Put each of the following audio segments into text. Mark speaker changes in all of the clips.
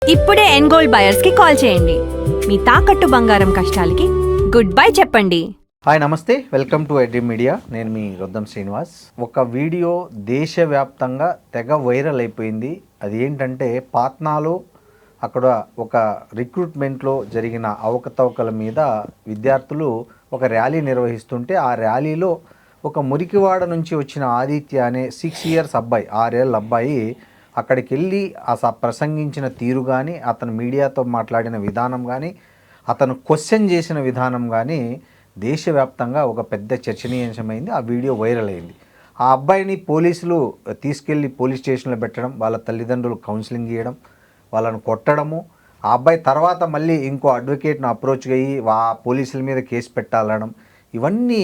Speaker 1: ఇప్పుడే ఎన్గోల్డ్ బయర్స్ కి కాల్ చేయండి. మీ తాకట్టు బంగారం కష్టాలకి గుడ్ బై చెప్పండి.
Speaker 2: హాయ్ నమస్తే, వెల్కమ్ టు ఎడ్రీమ్ మీడియా. నేను మీ రొద్దం శ్రీనివాస్. ఒక వీడియో దేశవ్యాప్తంగా తెగ వైరల్ అయిపోయింది. అది ఏంటంటే పాట్నాలో అక్కడ ఒక రిక్రూట్మెంట్లో జరిగిన అవకతవకల మీద విద్యార్థులు ఒక ర్యాలీ నిర్వహిస్తుంటే ఆ ర్యాలీలో ఒక మురికివాడ నుంచి వచ్చిన ఆదిత్య అనే 6 years అబ్బాయి, 6 ఏళ్ళ అబ్బాయి అక్కడికి వెళ్ళి ప్రసంగించిన తీరు కానీ, అతను మీడియాతో మాట్లాడిన విధానం కానీ, అతను క్వశ్చన్ చేసిన విధానం కానీ దేశవ్యాప్తంగా ఒక పెద్ద చర్చనీయాంశమైంది. ఆ వీడియో వైరల్ అయింది. ఆ అబ్బాయిని పోలీసులు తీసుకెళ్ళి పోలీస్ స్టేషన్లో పెట్టడం, వాళ్ళ తల్లిదండ్రులు కౌన్సిలింగ్ చేయడం, వాళ్ళను కొట్టడము. ఆ అబ్బాయి తర్వాత మళ్ళీ ఇంకో అడ్వకేట్ను అప్రోచ్ అయ్యి పోలీసుల మీద కేసు పెట్టాలనడం, ఇవన్నీ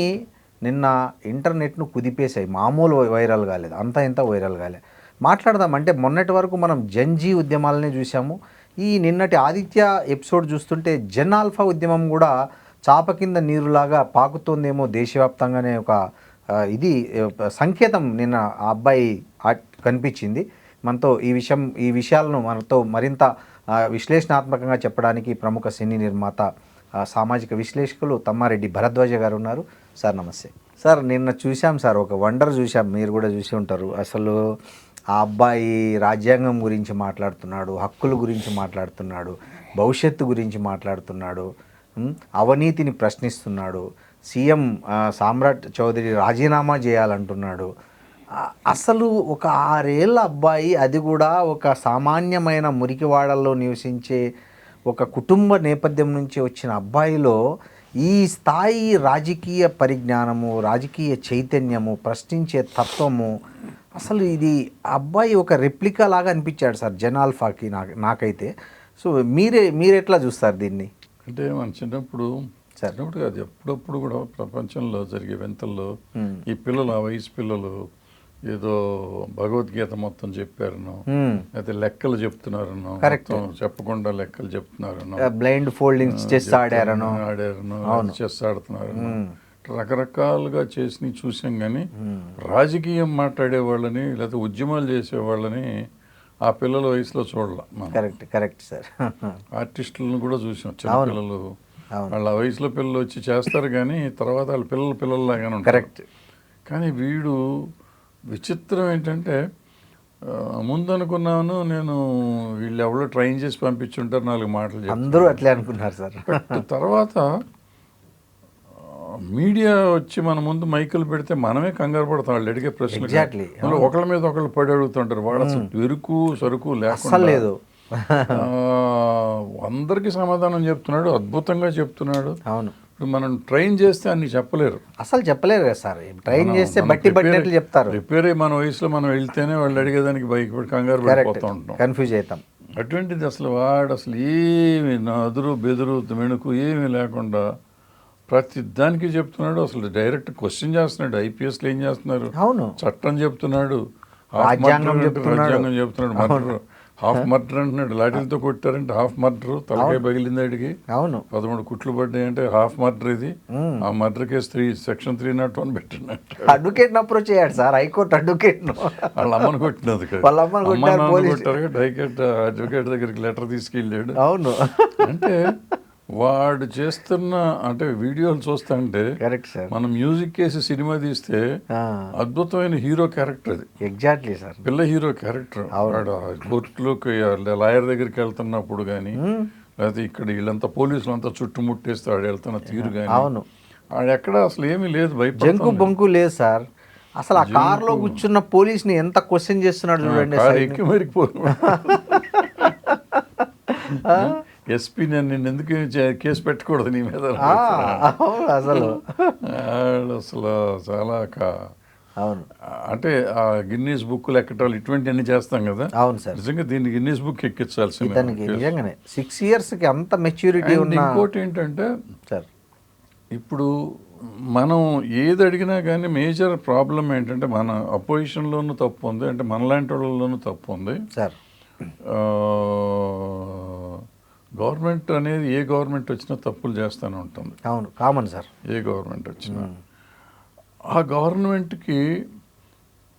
Speaker 2: నిన్న ఇంటర్నెట్ను కుదిపేశాయి. మామూలు వైరల్ కాలేదు, అంతా ఇంత వైరల్ కాలేదు. మాట్లాడదామంటే మొన్నటి వరకు మనం జన్జీ ఉద్యమాలనే చూసాము. ఈ నిన్నటి ఆదిత్య ఎపిసోడ్ చూస్తుంటే జన్ ఆల్ఫా ఉద్యమం కూడా చాప కింద నీరులాగా పాకుతోందేమో దేశవ్యాప్తంగానే ఒక ఇది సంకేతం నిన్న ఆ అబ్బాయి కనిపించింది. మనతో ఈ విషయాలను మనతో మరింత విశ్లేషణాత్మకంగా చెప్పడానికి ప్రముఖ సినీ నిర్మాత, సామాజిక విశ్లేషకులు తమ్మారెడ్డి భరద్వాజ గారు ఉన్నారు. సార్ నమస్తే. సార్ నిన్న చూసాం సార్, ఒక వండర్ చూసాం, మీరు కూడా చూసి ఉంటారు. అసలు ఆ అబ్బాయి రాజ్యాంగం గురించి మాట్లాడుతున్నాడు, హక్కుల గురించి మాట్లాడుతున్నాడు, భవిష్యత్తు గురించి మాట్లాడుతున్నాడు, అవినీతిని ప్రశ్నిస్తున్నాడు, సీఎం సామ్రాట్ చౌదరి రాజీనామా చేయాలంటున్నాడు. అసలు ఒక 6 ఏళ్ళ అబ్బాయి, అది కూడా ఒక సామాన్యమైన మురికివాడల్లో నివసించే ఒక కుటుంబ నేపథ్యం నుంచి వచ్చిన అబ్బాయిలో ఈ స్థాయి రాజకీయ పరిజ్ఞానము, రాజకీయ చైతన్యము, ప్రశ్నించే తత్వము, అసలు ఇది అబ్బాయి ఒక రెప్లికా లాగా అనిపించాడు సార్ జన్ ఆల్ఫాకి నాకైతే. సో మీరెట్లా చూస్తారు దీన్ని?
Speaker 3: అంటే మన చిన్నప్పుడు కాదు, ఎప్పుడప్పుడు కూడా ప్రపంచంలో జరిగే వింతల్లో ఈ పిల్లలు, ఆ వయసు పిల్లలు ఏదో భగవద్గీత మొత్తం చెప్పారనో, అయితే లెక్కలు చెప్తున్నారనో, చెప్పకుండా లెక్కలు చెప్తున్నారనో,
Speaker 2: బ్లైండ్ ఫోల్డింగ్ చెస్ ఆడారనో
Speaker 3: చెస్ ఆడుతున్నారనో, రకరకాలుగా చేసి చూసాం. కానీ రాజకీయం మాట్లాడే వాళ్ళని లేకపోతే ఉద్యమాలు చేసే వాళ్ళని ఆ పిల్లల వయసులో చూడాల.
Speaker 2: Correct sir.
Speaker 3: ఆర్టిస్టులను కూడా చూసాం, చిన్న పిల్లలు వాళ్ళ వయసులో పిల్లలు వచ్చి చేస్తారు, కానీ తర్వాత వాళ్ళ పిల్లల్లాగానే ఉంటారు. కరెక్ట్. కానీ వీడు విచిత్రం ఏంటంటే, ముందు అనుకున్నాను నేను వీళ్ళు ఎవరో ట్రైన్ చేసి పంపించుంటారు, 4 మాటలు
Speaker 2: అందరూ అట్లే అనుకున్నారు సార్.
Speaker 3: తర్వాత మీడియా వచ్చి మన ముందు మైకులు పెడితే మనమే కంగారు పడతాం వాళ్ళు అడిగే ప్రశ్నలు. ఒకళ్ళ మీద ఒకళ్ళు పడి అడుగుతుంటారు. వాళ్ళు అసలు ఎరుకు సరుకు లేకుండా అందరికీ సమాధానం చెప్తున్నాడు, అద్భుతంగా చెప్తున్నాడు.
Speaker 2: అవును.
Speaker 3: ఇప్పుడు మనం ట్రైన్ చేస్తే అన్ని చెప్పలేరు,
Speaker 2: అసలు చెప్పలేరు కదా సార్. ట్రైన్ చేస్తే బట్టి చెప్తారు.
Speaker 3: రిపేర్ అయ్యి మన వయసులో మనం వెళ్తేనే వాళ్ళు అడిగేదానికి బయట కంగారు పడిపోతూ ఉంటాం,
Speaker 2: కన్ఫ్యూజ్ అవుతాం.
Speaker 3: అటువంటిది అసలు వాడు అసలు ఏమి నదురు బెదురు మెణుకు ఏమీ లేకుండా ప్రతి దానికి చెప్తున్నాడు. అసలు డైరెక్ట్ క్వశ్చన్ చేస్తున్నాడు. ఐపీఎస్లు ఏం చేస్తున్నారు,
Speaker 2: అవును,
Speaker 3: చట్టం చెప్తున్నాడు,
Speaker 2: రాజ్యాంగం
Speaker 3: చెప్తున్నాడు, మర్డర్ హాఫ్ మర్డర్ అంటున్నాడు. లాఠీలతో కొట్టారంటే హాఫ్ మర్డర్, తలకాయ పగిలింది అడిగి.
Speaker 2: అవును,
Speaker 3: 13 కుట్లు పడ్డాయి అంటే హాఫ్ మర్డర్ ఇది. ఆ మర్డర్ కేసు సెక్షన్ 301 పెట్టినట్టు
Speaker 2: అడ్వకేట్ అప్రోచ్ అయ్యాడు సార్, హైకోర్టు అడ్వకేట్.
Speaker 3: వాళ్ళ అమ్మను కొట్టినది, కొట్టారు. అడ్వకేట్ దగ్గరికి లెటర్ తీసుకెళ్ళాడు.
Speaker 2: అవును.
Speaker 3: అంటే వాడు చేస్తున్న అంటే వీడియోలు చూస్తుంటే మనం మ్యూజిక్ కేసి సినిమా తీస్తే అద్భుతమైన హీరో క్యారెక్టర్ అది.
Speaker 2: ఎగ్జాక్ట్లీ సార్,
Speaker 3: పిల్ల హీరో క్యారెక్టర్. వాడు కోర్టులోకి లాయర్ దగ్గరికి వెళ్తున్నప్పుడు కానీ, లేకపోతే ఇక్కడ వీళ్ళంతా పోలీసులు అంతా చుట్టుముట్టేస్తే వాడు వెళ్తున్న తీరు కానీ,
Speaker 2: అవును,
Speaker 3: వాడు ఎక్కడ అసలు ఏమీ లేదు,
Speaker 2: జంకు బొంకు లేదు సార్. అసలు ఆ కార్లో కూర్చున్న పోలీస్ని ఎంత క్వశ్చన్ చేస్తున్నాడు చూడండి.
Speaker 3: ఎక్కి మరికిపోదు. ఎస్పీ నేను ఎందుకు కేసు పెట్టకూడదు నీ మీద
Speaker 2: అసలు
Speaker 3: అసలు చాలా
Speaker 2: అవును.
Speaker 3: అంటే ఆ గిన్నీస్ బుక్లు ఎక్కటాలు ఇటువంటివన్నీ చేస్తాం కదా.
Speaker 2: అవును సార్,
Speaker 3: నిజంగా దీన్ని గిన్నీస్ బుక్ ఎక్కించాల్సింది.
Speaker 2: నిజంగానే 6 yearsకి అంత మెచ్యూరిటీ ఉన్న.
Speaker 3: ఇంకోటి ఏంటంటే
Speaker 2: సార్,
Speaker 3: ఇప్పుడు మనం ఏది అడిగినా కానీ మేజర్ ప్రాబ్లం ఏంటంటే మన అపోజిషన్లోనూ తప్పు ఉంది, అంటే మనలాంటి వాళ్ళలోనూ తప్పు ఉంది
Speaker 2: సార్.
Speaker 3: గవర్నమెంట్ అనేది ఏ గవర్నమెంట్ వచ్చినా తప్పులు చేస్తూనే ఉంటుంది.
Speaker 2: అవును, కామన్ సార్,
Speaker 3: ఏ గవర్నమెంట్ వచ్చినా. ఆ గవర్నమెంట్కి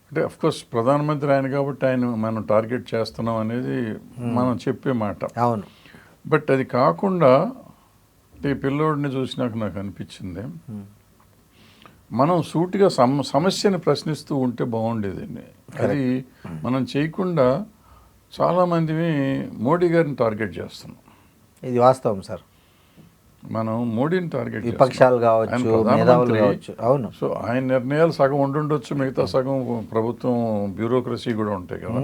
Speaker 3: అంటే అఫ్కోర్స్ ప్రధానమంత్రి ఆయన కాబట్టి ఆయన మనం టార్గెట్ చేస్తున్నాం అనేది మనం చెప్పే మాట.
Speaker 2: అవును.
Speaker 3: బట్ అది కాకుండా అంటే ఈ పిల్లోడిని చూసినాక నాకు అనిపించింది, మనం సూటిగా సమస్యని ప్రశ్నిస్తూ ఉంటే బాగుండేదండి. అది మనం చేయకుండా చాలామంది మోడీ గారిని టార్గెట్ చేస్తున్నాం.
Speaker 2: ఇది వాస్తవం సార్.
Speaker 3: మనం మోడీని టార్గెట్
Speaker 2: విపక్షాలు కావచ్చు, మేధావులు కావచ్చు. అవును.
Speaker 3: సో ఆయన నిర్ణయాలు సగం ఉండుండొచ్చు, మిగతా సగం ప్రభుత్వం బ్యూరోక్రసీ కూడా ఉంటాయి కదా,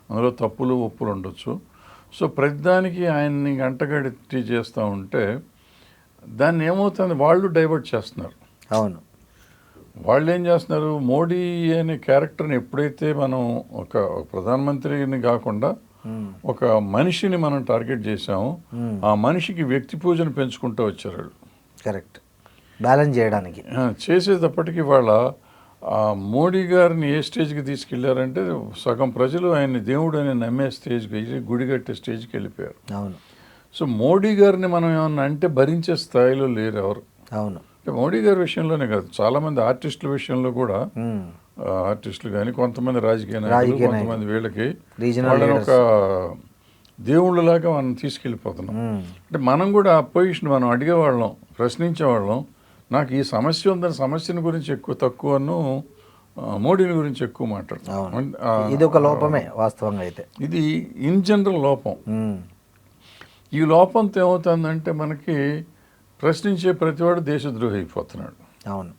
Speaker 3: అందులో తప్పులు ఒప్పులు ఉండొచ్చు. సో ప్రతిదానికి ఆయన్ని గంటగట్టి చేస్తూ ఉంటే దాన్ని ఏమవుతుంది, వాళ్ళు డైవర్ట్ చేస్తున్నారు.
Speaker 2: అవును.
Speaker 3: వాళ్ళు ఏం చేస్తున్నారు, మోడీ అనే క్యారెక్టర్ని ఎప్పుడైతే మనం ఒక ప్రధానమంత్రిని కాకుండా ఒక మనిషిని మనం టార్గెట్ చేసాము, ఆ మనిషికి వ్యక్తి పూజను పెంచుకుంటూ వచ్చారు వాళ్ళు.
Speaker 2: కరెక్ట్. బ్యాలెన్స్ చేయడానికి
Speaker 3: చేసేటప్పటికి వాళ్ళ మోడీ గారిని ఏ స్టేజ్కి తీసుకెళ్లారంటే సగం ప్రజలు ఆయన్ని దేవుడు అని నమ్మే స్టేజ్కి, గుడి కట్టే స్టేజ్కి వెళ్ళిపోయారు.
Speaker 2: అవును.
Speaker 3: సో మోడీ గారిని మనం ఏమన్నా అంటే భరించే స్థాయిలో లేరు ఎవరు.
Speaker 2: అవును.
Speaker 3: అంటే మోడీ గారి విషయంలోనే కాదు, చాలామంది ఆర్టిస్టుల విషయంలో కూడా, ఆర్టిస్టులు కానీ కొంతమంది రాజకీయ నాయకులు, కొంతమంది వీళ్ళకి వాళ్ళని ఒక దేవుళ్ళలాగా మనం తీసుకెళ్ళిపోతున్నాం. అంటే మనం కూడా ఆ పొజిషన్ మనం అడిగేవాళ్ళం, ప్రశ్నించేవాళ్ళం. నాకు ఈ సమస్య ఉందని సమస్యని గురించి ఎక్కువ తక్కువను మోడీని గురించి ఎక్కువ మాట్లాడతాం.
Speaker 2: ఇది ఒక లోపమే వాస్తవంగా అయితే.
Speaker 3: ఇది ఇన్ జనరల్ లోపం. ఈ లోపంతో ఏమవుతుందంటే మనకి ప్రశ్నించే ప్రతివాడు దేశద్రోహి అయిపోతున్నాడు.
Speaker 2: అవును.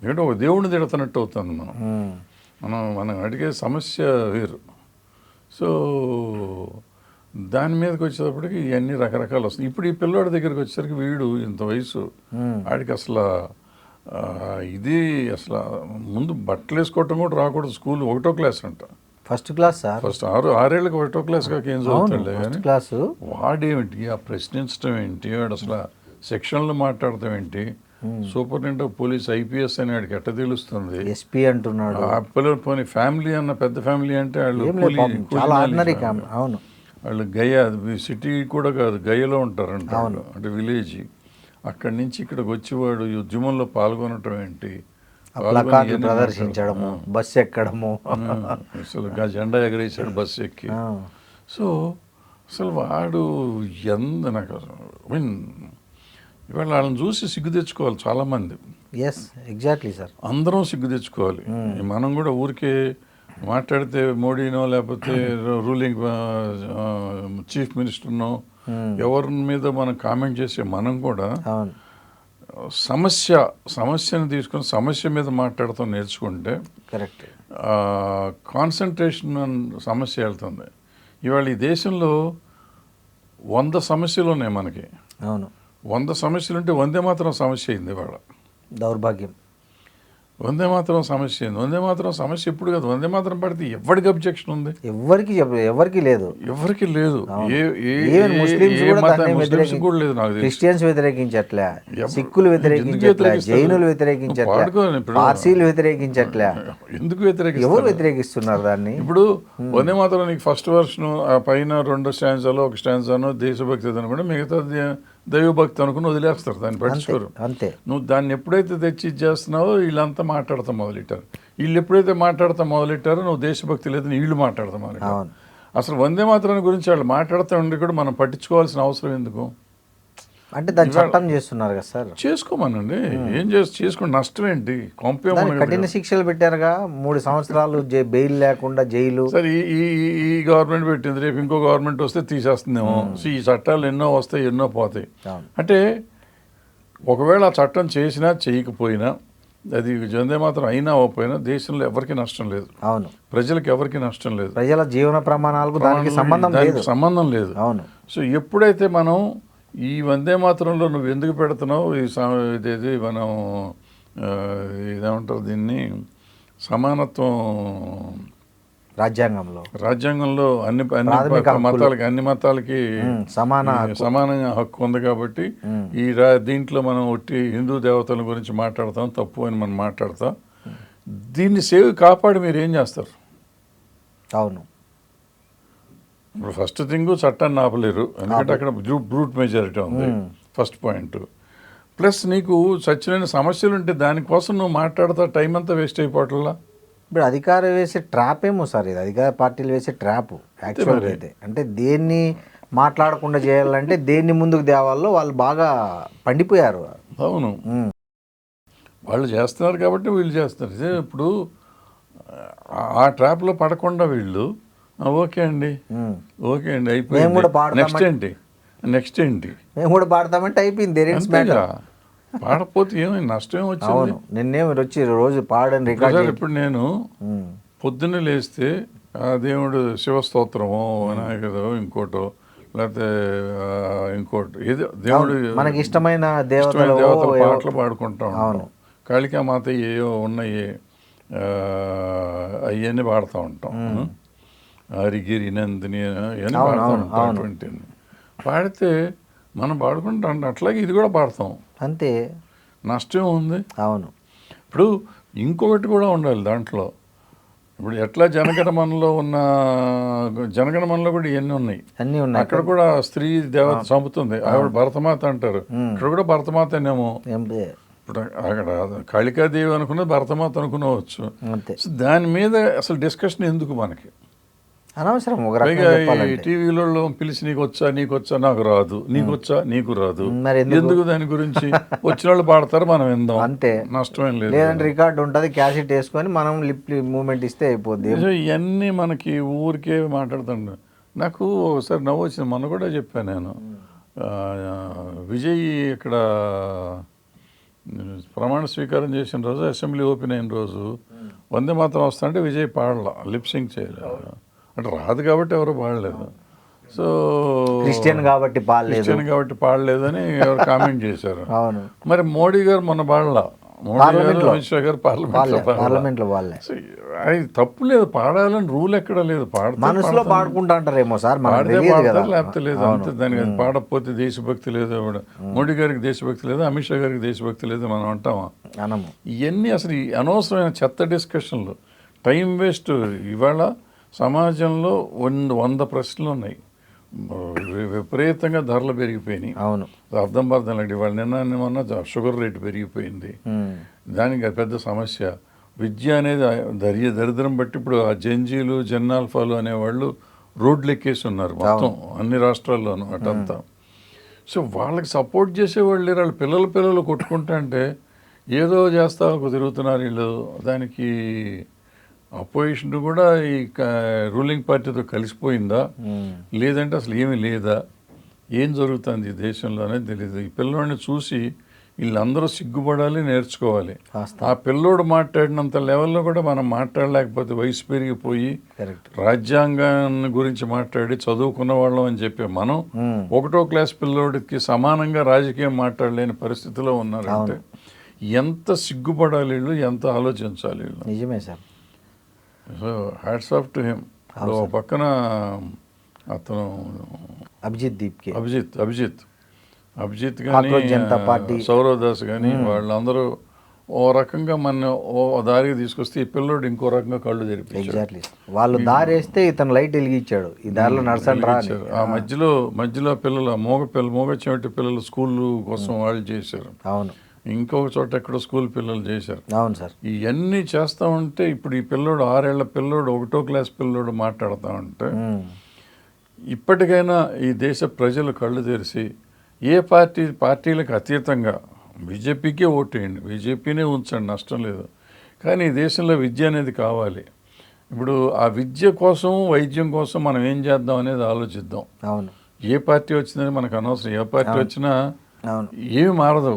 Speaker 3: ఎందుకంటే ఒక దేవుడిని తిడుతున్నట్టు అవుతుంది. మనం అడిగే సమస్య వేరు. సో దాని మీదకి వచ్చేటప్పటికి ఇవన్నీ రకరకాలు వస్తాయి. ఇప్పుడు ఈ పిల్లోడి దగ్గరికి వచ్చేసరికి వీడు ఇంత వయసు, ఆడికి అసలు ఇది అసలు ముందు బట్టలు వేసుకోవటం కూడా రాకూడదు. స్కూల్ 1వ క్లాస్ అంట.
Speaker 2: First class sir.
Speaker 3: ఫస్ట్ 6 ఏళ్ళకి 1వ క్లాస్ కాక ఏం చదువుతాడులే కానీ
Speaker 2: క్లాసు
Speaker 3: వాడేమిటి ఆ ప్రశ్నించడం ఏంటి, వాడు అసలు సెక్షన్లు మాట్లాడతాం ఏంటి, సూపరింటెండెంట్ ఆఫ్ పోలీస్ ఐపీఎస్ అని వాడికి ఎట్ట తెలుస్తుంది,
Speaker 2: ఎస్పీ అంటున్నాడు.
Speaker 3: ఆ పిల్లలు పోనీ ఫ్యామిలీ అన్న పెద్ద ఫ్యామిలీ అంటే వాళ్ళు
Speaker 2: అవును,
Speaker 3: వాళ్ళు గయ సిటీ కూడా కాదు, గయలో ఉంటారంట. అంటే విలేజ్. అక్కడి నుంచి ఇక్కడికి వచ్చేవాడు ఉద్యమంలో పాల్గొనటం ఏంటి,
Speaker 2: ప్రదర్శించడము, బస్సు ఎక్కడము,
Speaker 3: అసలు జెండా ఎగరేసాడు బస్సు ఎక్కి. సో అసలు వాడు నాకు మీన్ ఇవాళ వాళ్ళని చూసి సిగ్గు తెచ్చుకోవాలి చాలామంది.
Speaker 2: Yes, exactly sir.
Speaker 3: అందరం సిగ్గు తెచ్చుకోవాలి. మనం కూడా ఊరికే మాట్లాడితే మోడీనో లేకపోతే రూలింగ్ చీఫ్ మినిస్టర్నో ఎవరి మీద మనం కామెంట్ చేసే మనం కూడా సమస్యను తీసుకొని సమస్య మీద మాట్లాడతాం నేర్చుకుంటే
Speaker 2: కరెక్ట్
Speaker 3: కాన్సన్ట్రేషన్ సమస్య వెళ్తుంది. ఇవాళ ఈ దేశంలో 100 సమస్యలు ఉన్నాయి మనకి.
Speaker 2: అవును,
Speaker 3: 100 సమస్యలు ఉంటే వందే మాత్రం సమస్య అయింది ఇవాళ.
Speaker 2: దౌర్భాగ్యం.
Speaker 3: వందే మాత్రం సమస్య అయింది. వందే మాత్రం సమస్య ఎప్పుడు కాదు, వందే మాత్రం పడితే ఎవరికి అబ్జెక్షన్ ఉంది?
Speaker 2: ఎవరికి లేదు.
Speaker 3: ఎవరికి లేదు.
Speaker 2: కూడా లేదు. నాకు క్రిస్టియన్స్ వ్యతిరేకించట్లే, సిక్కులు వ్యతిరేకించట్లే, జైనులు వ్యతిరేకించట్లే, పార్సీలు వ్యతిరేకించట్లే.
Speaker 3: ఎందుకు వ్యతిరేకిస్తారు?
Speaker 2: ఎవరు వ్యతిరేకిస్తున్నారు దాన్ని?
Speaker 3: ఇప్పుడు వందే మాత్రం నీకు ఫస్ట్ వర్షన్ పైన 2 స్టాన్జాలో 1 స్టాన్జానో దేశభక్తి అనుకుంటే మిగతా దైవభక్తి అనుకుని వదిలేస్తారు, దాన్ని పట్టించుకోరు.
Speaker 2: అంతే.
Speaker 3: నువ్వు దాన్ని ఎప్పుడైతే తెచ్చి చేస్తున్నావో వీళ్ళంతా మాట్లాడతాం మొదలెట్టారు. వీళ్ళు ఎప్పుడైతే మాట్లాడతాం మొదలెట్టారో నువ్వు దేశభక్తి లేదని వీళ్ళు మాట్లాడతాం మొదలెట్టారు. అసలు వందే మాత్రం గురించి వాళ్ళు మాట్లాడుతూ ఉండి కూడా మనం పట్టించుకోవాల్సిన అవసరం ఎందుకు?
Speaker 2: అంటే దాన్ని చట్టం చేస్తున్నారు కదా సార్.
Speaker 3: చేసుకోమనండి, ఏం చేసుకోండి, నష్టం ఏంటి?
Speaker 2: కఠిన శిక్షలు పెట్టారుగా, 3 సంవత్సరాలు బెయిల్ లేకుండా జైలు.
Speaker 3: సరే ఈ గవర్నమెంట్ పెట్టింది, రేపు ఇంకో గవర్నమెంట్ వస్తే తీసేస్తుందేమో. ఈ చట్టాలు ఎన్నో వస్తాయి, ఎన్నో పోతాయి. అంటే ఒకవేళ ఆ చట్టం చేసినా చేయకపోయినా, అది వందే మాత్రం అయినా అవ్వకపోయినా దేశంలో ఎవరికి నష్టం లేదు.
Speaker 2: అవును,
Speaker 3: ప్రజలకు ఎవరికి నష్టం లేదు.
Speaker 2: ప్రజల జీవన ప్రమాణాలకు దానికి
Speaker 3: సంబంధం లేదు.
Speaker 2: అవును.
Speaker 3: సో ఎప్పుడైతే మనం ఈ వందే మాత్రంలో నువ్వు ఎందుకు పెడుతున్నావు, ఇదేది మనం ఇదేమంటారు దీన్ని, సమానత్వం రాజ్యాంగంలో అన్ని మతాలకి సమానంగా హక్కు ఉంది. కాబట్టి ఈ దీంట్లో మనం ఒట్టి హిందూ దేవతల గురించి మాట్లాడతాం, తప్పు అని మనం మాట్లాడతాం. దీన్ని కాపాడి మీరు ఏం చేస్తారు?
Speaker 2: అవును,
Speaker 3: ఇప్పుడు ఫస్ట్ థింగ్ చట్టాన్ని ఆపలేరు, ఎందుకంటే అక్కడ బ్రూట్ మెజారిటీ ఉంది. First point. ప్లస్ నీకు సచ్చినైన సమస్యలు ఉంటే దానికోసం నువ్వు మాట్లాడతా టైం అంతా వేస్ట్ అయిపోవట్లా.
Speaker 2: ఇప్పుడు అధికారం వేసే ట్రాప్ ఏమో సార్, ఇది అధికార పార్టీలు వేసే ట్రాప్ యాక్చువల్గా అయితే. అంటే దేన్ని మాట్లాడకుండా చేయాలంటే దేన్ని ముందుకు తేవాలో వాళ్ళు బాగా పండిపోయారు.
Speaker 3: అవును, వాళ్ళు చేస్తున్నారు కాబట్టి వీళ్ళు చేస్తున్నారు. ఇదే ఇప్పుడు ఆ ట్రాప్లో పడకుండా వీళ్ళు ఓకే అండి అయిపోయింది, నెక్స్ట్ ఏంటి
Speaker 2: మేము కూడా పాడతామంటే అయిపోయింది.
Speaker 3: అంతేగా, పాడపోతే ఏమైంది, నష్టం వచ్చింది.
Speaker 2: అవును, నిన్నే వచ్చి రోజు పాడని రికార్డ్.
Speaker 3: ఇప్పుడు నేను పొద్దున్నే లేస్తే ఆ దేవుడు శివస్తోత్రమో వినాయకుడో ఇంకోటో లేకపోతే ఇంకోటి ఏదో దేవుడు
Speaker 2: మనకి ఇష్టమైన దేవతల
Speaker 3: పాటలు పాడుకుంటా ఉంటాం. కాళికామాత ఏవో ఉన్నాయి అవన్నీ పాడుతూ ఉంటాం. హరిగిరి నందిని అవన్నీ పాడుతూ ఉంటాం. అటువంటి పాడితే మనం పాడుకుంటాం, అట్లాగే ఇది కూడా పాడతాం.
Speaker 2: అంతే,
Speaker 3: నష్టం ఉంది.
Speaker 2: అవును.
Speaker 3: ఇప్పుడు ఇంకొకటి కూడా ఉండాలి దాంట్లో. ఇప్పుడు ఎట్లా జనగణమనలో ఉన్న జనగణమనలో కూడా ఇవన్నీ ఉన్నాయి,
Speaker 2: అన్నీ ఉన్నాయి.
Speaker 3: అక్కడ కూడా స్త్రీ దేవత చంపుతుంది, ఆవిడ భరతమాత అంటారు. ఇక్కడ కూడా భరతమాతనేమో. ఇప్పుడు అక్కడ కాళికాదేవి అనుకున్నది భరతమాత అనుకునవచ్చు. సో దాని మీద అసలు డిస్కషన్ ఎందుకు మనకి,
Speaker 2: అనవసరం.
Speaker 3: పైగా ఈ టీవీలలో పిలిచి నీకు వచ్చా నాకు రాదు, నీకు వచ్చా నీకు రాదు, ఎందుకు దాని గురించి వచ్చిన వాళ్ళు పాడతారు, మనం విందాం,
Speaker 2: అంతే,
Speaker 3: నష్టమేం లేదు.
Speaker 2: లేదంటే రికార్డు ఉంటుంది, క్యాసెట్ వేసుకొని మనం లిప్ మూమెంట్ ఇస్తే అయిపోద్ది.
Speaker 3: ఇవన్నీ మనకి ఊరికే మాట్లాడుతుండ. నాకు ఒకసారి నవ్వు వచ్చింది, మొన్న కూడా చెప్పాను నేను. విజయ్ ఇక్కడ ప్రమాణ స్వీకారం చేసిన రోజు, అసెంబ్లీ ఓపెన్ అయిన రోజు వందే మాత్రం వస్తుంటే విజయ్ పాడలా, లిప్సింగ్ చేయలేదు. అంటే రాదు కాబట్టి ఎవరు పాడలేదు. సో
Speaker 2: క్రిస్టియన్ కాబట్టి
Speaker 3: పాడలేదు అని ఎవరు కామెంట్ చేశారు.
Speaker 2: అవును,
Speaker 3: మరి మోడీ గారు మొన్న పాడలా, అమిత్ షా గారు
Speaker 2: పార్లమెంట్లో వాళ్ళే.
Speaker 3: అది తప్పు లేదు, పాడాలని రూల్ ఎక్కడ లేదు.
Speaker 2: మనసులో పాడుకుంటా అంటారేమో సార్,
Speaker 3: పాడితే పాడతారు లేకపోతే లేదు, అంతే. దానికి పాడకపోతే దేశభక్తి లేదు. మోడీ గారికి దేశభక్తి లేదు, అమిత్ షా గారికి దేశభక్తి లేదు మనం అంటామా? ఇవన్నీ అసలు అనవసరమైన చెత్త డిస్కషన్లు, టైం వేస్ట్. ఇవాళ సమాజంలో 100 ప్రశ్నలు ఉన్నాయి, విపరీతంగా ధరలు పెరిగిపోయినాయి.
Speaker 2: అవును,
Speaker 3: అర్థం లేదు. ఇవాళ నిన్న షుగర్ రేటు పెరిగిపోయింది, దానికి అది పెద్ద సమస్య. విద్య అనేది దరిద్రం బట్టి ఇప్పుడు ఆ జెన్జీలు జెన్నాల్ఫాలు అనేవాళ్ళు రోడ్లు ఎక్కేసి ఉన్నారు మొత్తం అన్ని రాష్ట్రాల్లోనూ అటంతా. సో వాళ్ళకి సపోర్ట్ చేసేవాళ్ళు లేరు. వాళ్ళు పిల్లలు కొట్టుకుంటా అంటే ఏదో చేస్తా తిరుగుతున్నారు వీళ్ళు. దానికి అపోజిషన్ కూడా ఈ రూలింగ్ పార్టీతో కలిసిపోయిందా లేదంటే అసలు ఏమీ లేదా, ఏం జరుగుతుంది దేశంలో అనేది తెలియదు. ఈ పిల్లోడిని చూసి వీళ్ళందరూ సిగ్గుపడాలి, నేర్చుకోవాలి. ఆ పిల్లోడు మాట్లాడినంత లెవెల్లో కూడా మనం మాట్లాడలేకపోతే వయసు పెరిగిపోయి రాజ్యాంగాన్ని గురించి మాట్లాడి చదువుకున్న వాళ్ళం అని చెప్పి మనం 1వ క్లాస్ పిల్లోడికి సమానంగా రాజకీయం మాట్లాడలేని పరిస్థితిలో ఉన్నారంటే ఎంత సిగ్గుపడాలి వీళ్ళు, ఎంత ఆలోచించాలి వీళ్ళు.
Speaker 2: నిజమే sir.
Speaker 3: So hats off to him. ఓ పక్కన అతను అభిజిత్ కానీ సౌరవ్ దాస్ కానీ వాళ్ళందరూ ఓ రకంగా మన ఓ దారికి తీసుకొస్తే ఈ పిల్లోడు ఇంకో రకంగా కళ్ళు తెరిపించాడు.
Speaker 2: వాళ్ళు దారి వేస్తే ఇతను లైట్ వెలిగించాడు, ఈ దారిలో నడచండి.
Speaker 3: ఆ మధ్యలో పిల్లలు మూగ చెవిటి పిల్లలు స్కూల్ కోసం వాళ్ళు చేశారు.
Speaker 2: అవును,
Speaker 3: ఇంకొక చోట ఎక్కడో స్కూల్ పిల్లలు చేశారు.
Speaker 2: అవును సార్.
Speaker 3: ఇవన్నీ చేస్తూ ఉంటే ఇప్పుడు ఈ పిల్లోడు 6 ఏళ్ల పిల్లోడు 1వ క్లాస్ పిల్లోడు మాట్లాడుతూ ఉంటే ఇప్పటికైనా ఈ దేశ ప్రజలు కళ్ళు తెరిచి ఏ పార్టీలకు అతీతంగా బీజేపీకే ఓటేయండి, బీజేపీనే ఉంచండి, నష్టం లేదు. కానీ ఈ దేశంలో విద్య అనేది కావాలి. ఇప్పుడు ఆ విద్య కోసం వైద్యం కోసం మనం ఏం చేద్దాం అనేది ఆలోచిద్దాం.
Speaker 2: అవును,
Speaker 3: ఏ పార్టీ వచ్చిందని మనకు అనవసరం, ఏ పార్టీ వచ్చినా ఏమి మారదు.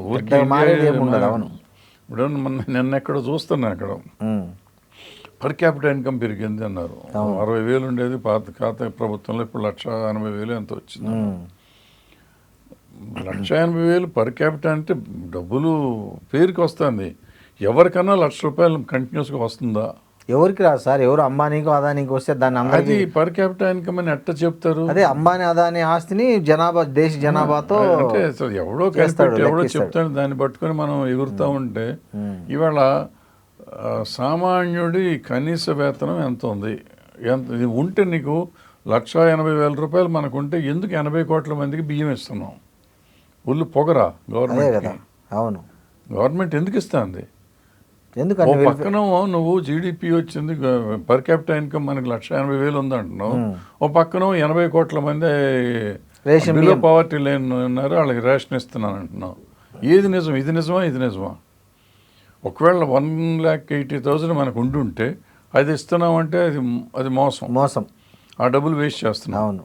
Speaker 3: ఇప్పుడు నిన్న ఎక్కడ చూస్తున్నా, అక్కడ పర్ క్యాపిటల్ ఇన్కమ్ పెరిగింది అన్నారు. 60,000 ఉండేది పాత ప్రభుత్వంలో, ఇప్పుడు 1,80,000 ఎంత వచ్చింది. 1,80,000 పర్ క్యాపిటల్ అంటే డబ్బులు పేరుకి వస్తుంది. ఎవరికన్నా ₹1,00,000 కంటిన్యూస్గా వస్తుందా?
Speaker 2: ఎవరికి రాదు సార్. ఎవరు అంబానీకో అదానీకి వస్తే దాన్ని
Speaker 3: అందరికీ పర్ క్యాపిటల్ ఇన్కమ్ అని ఎట్లా చెప్తారు?
Speaker 2: అదే అంబానీ అదానీ ఆస్తిని దేశ జనాభాతో
Speaker 3: అంటే అసలు ఎవడో చెప్తాడు, దాన్ని పట్టుకొని మనం ఎగురుతూ ఉంటే ఇవాళ సామాన్యుడి కనీస వేతనం ఎంత ఉంది? ఎంత ఉంటే నీకు ₹1,80,000 మనకు ఉంటే ఎందుకు 80 కోట్ల మందికి బియ్యం ఇస్తున్నాం? ఒళ్ళు పొగరా గవర్నమెంట్?
Speaker 2: అవును.
Speaker 3: గవర్నమెంట్ ఎందుకు ఇస్తుంది? ఓ
Speaker 2: ఎందుకని
Speaker 3: పక్కన నువ్వు జీడిపి వచ్చింది, పర్ క్యాపిటల్ ఇన్కమ్ మనకి 1,80,000 ఉందంటున్నావు. ఓ పక్కన 80 కోట్ల మంది
Speaker 2: రేషన్
Speaker 3: బిలో పవర్టీ లైన్ ఉన్నారు, వాళ్ళకి రేషన్ ఇస్తున్నాను అంటున్నావు. ఏది నిజం? ఇది నిజమా ఇది నిజమా? ఒకవేళ 1,80,000 మనకు ఉండుంటే అది ఇస్తున్నామంటే అది మోసం. ఆ డబ్బులు వేస్ట్ చేస్తున్నాం.
Speaker 2: అవును.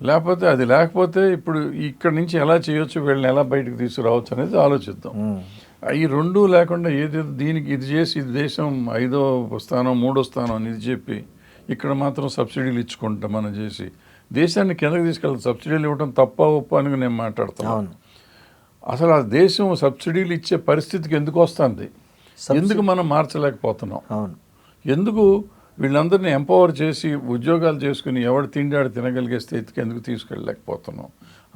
Speaker 3: లేకపోతే అది లేకపోతే ఇప్పుడు ఇక్కడ నుంచి ఎలా చేయొచ్చు, వీళ్ళని ఎలా బయటకు తీసుకురావచ్చు అనేది ఆలోచిద్దాం. ఈ రెండు లేకుండా ఏది దీనికి ఇది చేసి ఇది దేశం 5వ స్థానం 3వ స్థానం అని ఇది చెప్పి ఇక్కడ మాత్రం సబ్సిడీలు ఇచ్చుకుంటాం మనం చేసి దేశాన్ని కిందకి తీసుకెళ్తాం. సబ్సిడీలు ఇవ్వడం తప్ప ఒప్ప అని నేను మాట్లాడుతున్నాను. అసలు ఆ దేశం సబ్సిడీలు ఇచ్చే పరిస్థితికి ఎందుకు వస్తుంది? ఎందుకు మనం మార్చలేకపోతున్నాం? ఎందుకు వీళ్ళందరినీ ఎంపవర్ చేసి ఉద్యోగాలు చేసుకుని ఎవడు తిండాడు తినగలిగే స్థితికి ఎందుకు తీసుకెళ్ళలేకపోతున్నాం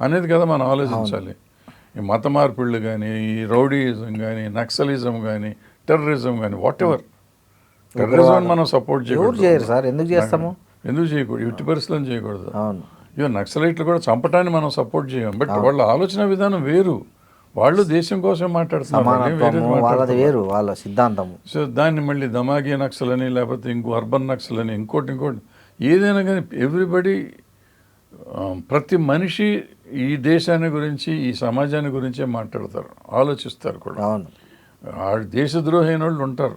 Speaker 3: అనేది కదా మనం ఆలోచించాలి. ఈ మత మార్పిళ్ళు కానీ, ఈ రౌడీయిజం కానీ, నక్సలిజం కానీ, టెర్రరిజం కానీ, వాట్ ఎవర్. టెర్రరిజం మనం సపోర్ట్ చేయకూడదు
Speaker 2: సార్. ఎందుకు చేస్తాము?
Speaker 3: ఎందుకు చేయకూడదు? ఎట్టి పరిస్థితులను చేయకూడదు. ఈవెన్ నక్సలైట్లు కూడా చంపటాన్ని మనం సపోర్ట్ చేయం. బట్ వాళ్ళ ఆలోచన విధానం వేరు. వాళ్ళు దేశం కోసం మాట్లాడుతున్నారు,
Speaker 2: వేరు వాళ్ళ సిద్ధాంతం.
Speaker 3: సో దాన్ని మళ్ళీ దమాగి నక్సల్ అని, లేకపోతే ఇంకో అర్బన్ నక్సల్ అని, ఇంకోటి ఏదైనా కానీ ఎవ్రీబడి, ప్రతి మనిషి ఈ దేశాన్ని గురించి ఈ సమాజాన్ని గురించే మాట్లాడతారు, ఆలోచిస్తారు కూడా. దేశద్రోహి అయిన వాళ్ళు ఉంటారు,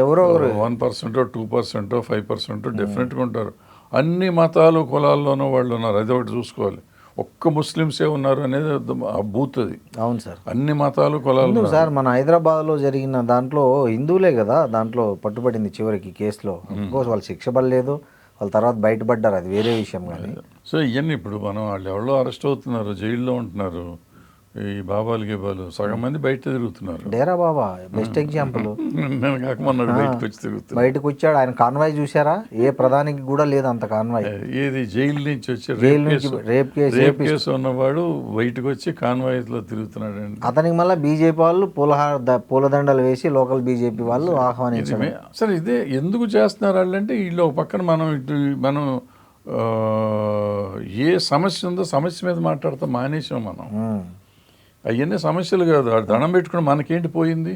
Speaker 3: ఎవరో 1%, 2%, 5% డెఫినెట్గా ఉంటారు. అన్ని మతాలు కులాల్లోనూ వాళ్ళు ఉన్నారు, అది ఒకటి చూసుకోవాలి. ఒక్క ముస్లిమ్సే ఉన్నారు అనేది బూత్ అది.
Speaker 2: అవును సార్.
Speaker 3: అన్ని మతాలు కులాలు
Speaker 2: సార్. మన హైదరాబాద్లో జరిగిన దాంట్లో హిందువులే కదా దాంట్లో పట్టుబడింది చివరికి కేసులో. వాళ్ళు శిక్ష పడలేదు, వాళ్ళ తర్వాత బయటపడ్డారు, అది వేరే విషయం. కానీ
Speaker 3: సో ఇవన్నీ ఇప్పుడు మనం వాళ్ళు ఎవరో అరెస్ట్ అవుతున్నారు, జైల్లో ఉంటున్నారు. ఈ బాబాలు గీబాలు సగం మంది బయట తిరుగుతున్నారు.
Speaker 2: Dera Baba best example.
Speaker 3: నేను కాకమన్నాడు బయటకు వచ్చి తిరుగుతున్నాడు.
Speaker 2: బయటకు వచ్చాడు. ఆయన కాన్వాయ్ చూసారా? ఏ ప్రధానికి కూడా లేదు అంత కాన్వాయ్.
Speaker 3: ఏది జైలు నుంచి వచ్చి రేప్ కేసు ఉన్నవాడు బయటకు వచ్చి కాన్వాయ్లో తిరుగుతున్నాడు అండి.
Speaker 2: అతనికి మళ్ళీ బీజేపీ వాళ్ళు పూలదండలు వేసి లోకల్ బీజేపీ వాళ్ళు ఆహ్వానించారు.
Speaker 3: సరే ఇదే ఎందుకు చేస్తున్నారు వాళ్ళంటే వీళ్ళు ఒక పక్కన మనం ఏ సమస్య ఉందో సమస్య మీద మాట్లాడతాం మానేసాం మనం. అవన్నీ సమస్యలు కాదు, దండం పెట్టుకుని మనకేంటి పోయింది